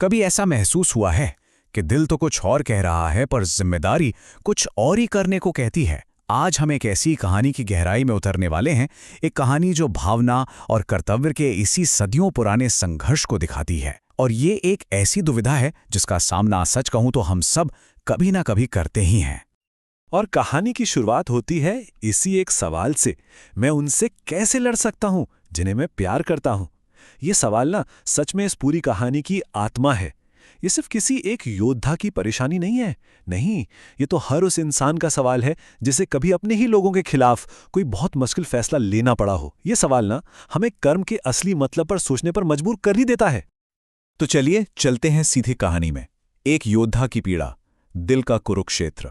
कभी ऐसा महसूस हुआ है कि दिल तो कुछ और कह रहा है पर जिम्मेदारी कुछ और ही करने को कहती है। आज हम एक ऐसी कहानी की गहराई में उतरने वाले हैं, एक कहानी जो भावना और कर्तव्य के इसी सदियों पुराने संघर्ष को दिखाती है। और ये एक ऐसी दुविधा है जिसका सामना सच कहूं तो हम सब कभी ना कभी करते ही हैं। और कहानी की शुरुआत होती है इसी एक सवाल से, मैं उनसे कैसे लड़ सकता हूं जिन्हें मैं प्यार करता हूं। ये सवाल ना सच में इस पूरी कहानी की आत्मा है। ये सिर्फ किसी एक योद्धा की परेशानी नहीं है, नहीं, ये तो हर उस इंसान का सवाल है जिसे कभी अपने ही लोगों के खिलाफ कोई बहुत मुश्किल फैसला लेना पड़ा हो। ये सवाल ना हमें कर्म के असली मतलब पर सोचने पर मजबूर कर ही देता है। तो चलिए चलते हैं सीधे कहानी में। एक योद्धा की पीड़ा, दिल का कुरुक्षेत्र।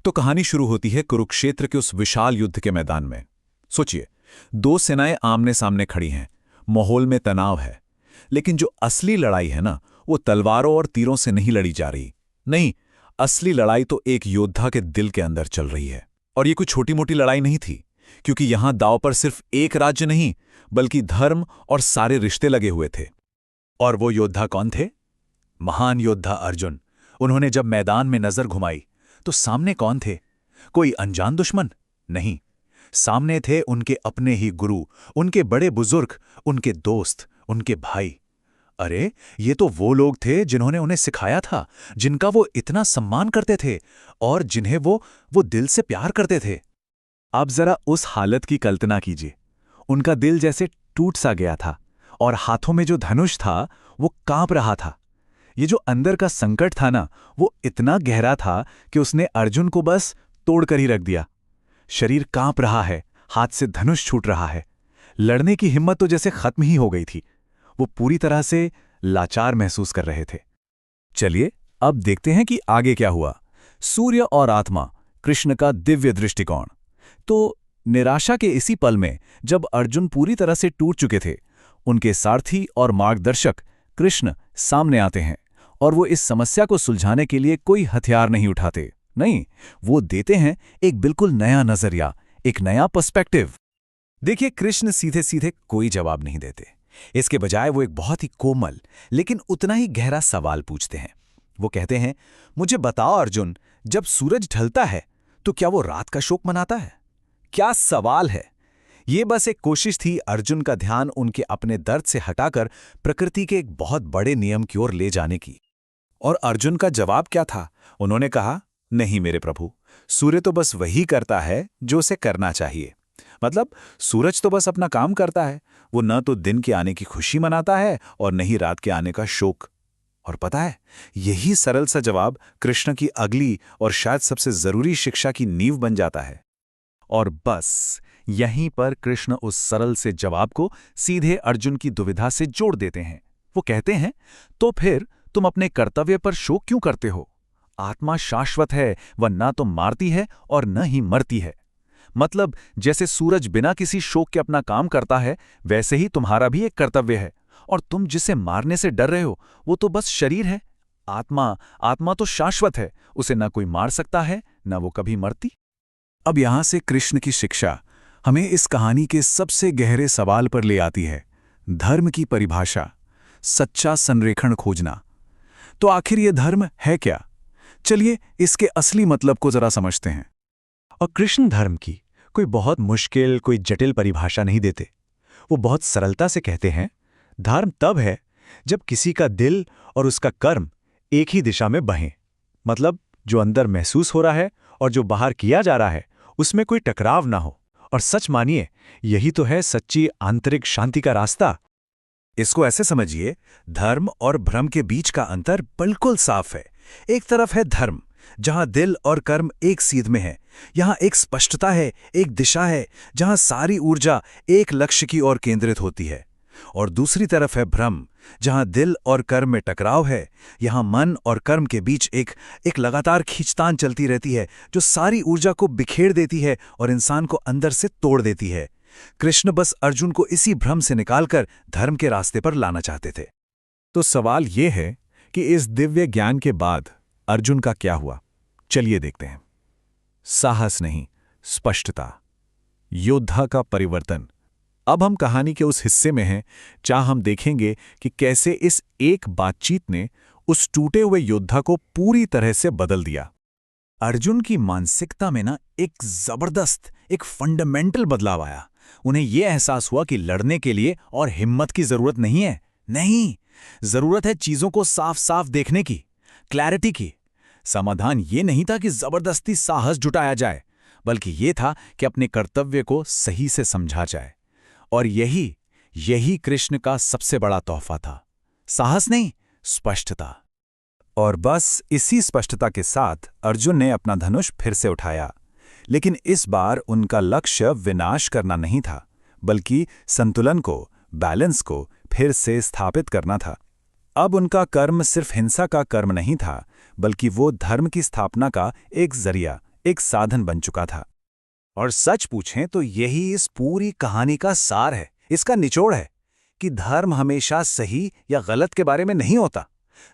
तो कहानी शुरू होती है कुरुक्षेत्र के उस विशाल युद्ध के मैदान में। सोचिए, दो सेनाएं आमने सामने खड़ी हैं, माहौल में तनाव है। लेकिन जो असली लड़ाई है ना, वो तलवारों और तीरों से नहीं लड़ी जा रही। नहीं, असली लड़ाई तो एक योद्धा के दिल के अंदर चल रही है। और ये कोई छोटी मोटी लड़ाई नहीं थी, क्योंकि यहां दांव पर सिर्फ एक राज्य नहीं, बल्कि धर्म और सारे रिश्ते लगे हुए थे। और वो योद्धा कौन थे? महान योद्धा अर्जुन। उन्होंने जब मैदान में नजर घुमाई तो सामने कौन थे? कोई अनजान दुश्मन नहीं, सामने थे उनके अपने ही गुरु, उनके बड़े बुजुर्ग, उनके दोस्त, उनके भाई। अरे, ये तो वो लोग थे जिन्होंने उन्हें सिखाया था, जिनका वो इतना सम्मान करते थे और जिन्हें वो दिल से प्यार करते थे। अब जरा उस हालत की कल्पना कीजिए। उनका दिल जैसे टूट सा गया था और हाथों में जो धनुष था वो कांप रहा था। ये जो अंदर का संकट था ना, वो इतना गहरा था कि उसने अर्जुन को बस तोड़कर ही रख दिया। शरीर कांप रहा है, हाथ से धनुष छूट रहा है। लड़ने की हिम्मत तो जैसे खत्म ही हो गई थी। वो पूरी तरह से लाचार महसूस कर रहे थे। चलिए अब देखते हैं कि आगे क्या हुआ। सूर्य और आत्मा, कृष्ण का दिव्य दृष्टिकोण। तो निराशा के इसी पल में, जब अर्जुन पूरी तरह से टूट चुके थे, उनके सारथी और मार्गदर्शक कृष्ण सामने आते हैं। और वो इस समस्या को सुलझाने के लिए कोई हथियार नहीं उठाते, नहीं, वो देते हैं एक बिल्कुल नया नजरिया, एक नया पर्सपेक्टिव। देखिए, कृष्ण सीधे सीधे कोई जवाब नहीं देते। इसके बजाय वो एक बहुत ही कोमल लेकिन उतना ही गहरा सवाल पूछते हैं। वो कहते हैं, मुझे बताओ अर्जुन, जब सूरज ढलता है तो क्या वो रात का शोक मनाता है? क्या सवाल है! ये बस एक कोशिश थी अर्जुन का ध्यान उनके अपने दर्द से हटाकर प्रकृति के एक बहुत बड़े नियम की ओर ले जाने की। और अर्जुन का जवाब क्या था? उन्होंने कहा, नहीं मेरे प्रभु, सूर्य तो बस वही करता है जो उसे करना चाहिए। मतलब सूरज तो बस अपना काम करता है, वो न तो दिन के आने की खुशी मनाता है और न ही रात के आने का शोक। और पता है, यही सरल सा जवाब कृष्ण की अगली और शायद सबसे जरूरी शिक्षा की नींव बन जाता है। और बस यहीं पर कृष्ण उस सरल से जवाब को सीधे अर्जुन की दुविधा से जोड़ देते हैं। वो कहते हैं, तो फिर तुम अपने कर्तव्य पर शोक क्यों करते हो? आत्मा शाश्वत है, वह ना तो मारती है और न ही मरती है। मतलब जैसे सूरज बिना किसी शोक के अपना काम करता है, वैसे ही तुम्हारा भी एक कर्तव्य है। और तुम जिसे मारने से डर रहे हो, वो तो बस शरीर है। आत्मा तो शाश्वत है, उसे ना कोई मार सकता है, ना वो कभी मरती। अब यहां से कृष्ण की शिक्षा हमें इस कहानी के सबसे गहरे सवाल पर ले आती है, धर्म की परिभाषा, सच्चा संरेखण खोजना। तो आखिर ये धर्म है क्या? चलिए इसके असली मतलब को जरा समझते हैं। और कृष्ण धर्म की कोई बहुत मुश्किल, कोई जटिल परिभाषा नहीं देते। वो बहुत सरलता से कहते हैं, धर्म तब है जब किसी का दिल और उसका कर्म एक ही दिशा में बहें। मतलब जो अंदर महसूस हो रहा है और जो बाहर किया जा रहा है, उसमें कोई टकराव ना हो। और सच मानिए, यही तो है सच्ची आंतरिक शांति का रास्ता। इसको ऐसे समझिए, धर्म और भ्रम के बीच का अंतर बिल्कुल साफ है। एक तरफ है धर्म, जहां दिल और कर्म एक सीध में है, यहां एक स्पष्टता है, एक दिशा है, जहां सारी ऊर्जा एक लक्ष्य की ओर केंद्रित होती है। और दूसरी तरफ है भ्रम, जहां दिल और कर्म में टकराव है, यहां मन और कर्म के बीच एक लगातार खींचतान चलती रहती है, जो सारी ऊर्जा को बिखेर देती है और इंसान को अंदर से तोड़ देती है। कृष्ण बस अर्जुन को इसी भ्रम से निकालकर धर्म के रास्ते पर लाना चाहते थे। तो सवाल यह है कि इस दिव्य ज्ञान के बाद अर्जुन का क्या हुआ? चलिए देखते हैं। साहस नहीं, स्पष्टता, योद्धा का परिवर्तन, अब हम कहानी के उस हिस्से में हैं जहां हम देखेंगे कि कैसे इस एक बातचीत ने उस टूटे हुए योद्धा को पूरी तरह से बदल दिया। अर्जुन की मानसिकता में ना एक जबरदस्त, एक फंडामेंटल बदलाव आया। उन्हें यह एहसास हुआ कि लड़ने के लिए और हिम्मत की जरूरत नहीं है। नहीं, जरूरत है चीजों को साफ साफ देखने की, क्लैरिटी की। समाधान ये नहीं था कि जबरदस्ती साहस जुटाया जाए, बल्कि ये था कि अपने कर्तव्य को सही से समझा जाए। और यही कृष्ण का सबसे बड़ा तोहफा था। साहस नहीं, स्पष्टता। और बस इसी स्पष्टता के साथ अर्जुन ने अपना धनुष फिर से उठाया। लेकिन इस बार उनका लक्ष्य विनाश करना नहीं था, बल्कि संतुलन को, बैलेंस को फिर से स्थापित करना था। अब उनका कर्म सिर्फ हिंसा का कर्म नहीं था, बल्कि वो धर्म की स्थापना का एक जरिया, एक साधन बन चुका था। और सच पूछें तो यही इस पूरी कहानी का सार है, इसका निचोड़ है कि धर्म हमेशा सही या गलत के बारे में नहीं होता।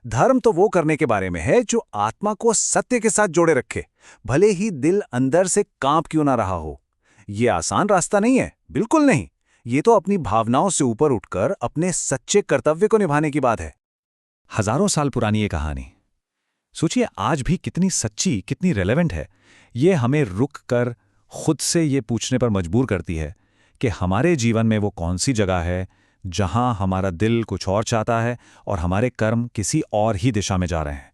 धर्म तो वो करने के बारे में है जो आत्मा को सत्य के साथ जोड़े रखे, भले ही दिल अंदर से कांप क्यों ना रहा हो। ये आसान रास्ता नहीं है, बिल्कुल नहीं। ये तो अपनी भावनाओं से ऊपर उठकर अपने सच्चे कर्तव्य को निभाने की बात है। हजारों साल पुरानी ये कहानी, सोचिए आज भी कितनी सच्ची, कितनी रेलेवेंट है। ये हमें रुक कर खुद से ये पूछने पर मजबूर करती है कि हमारे जीवन में वो कौन सी जगह है जहां हमारा दिल कुछ और चाहता है और हमारे कर्म किसी और ही दिशा में जा रहे हैं।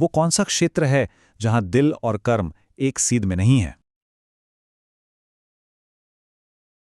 वो कौन सा क्षेत्र है जहां दिल और कर्म एक सीध में नहीं है।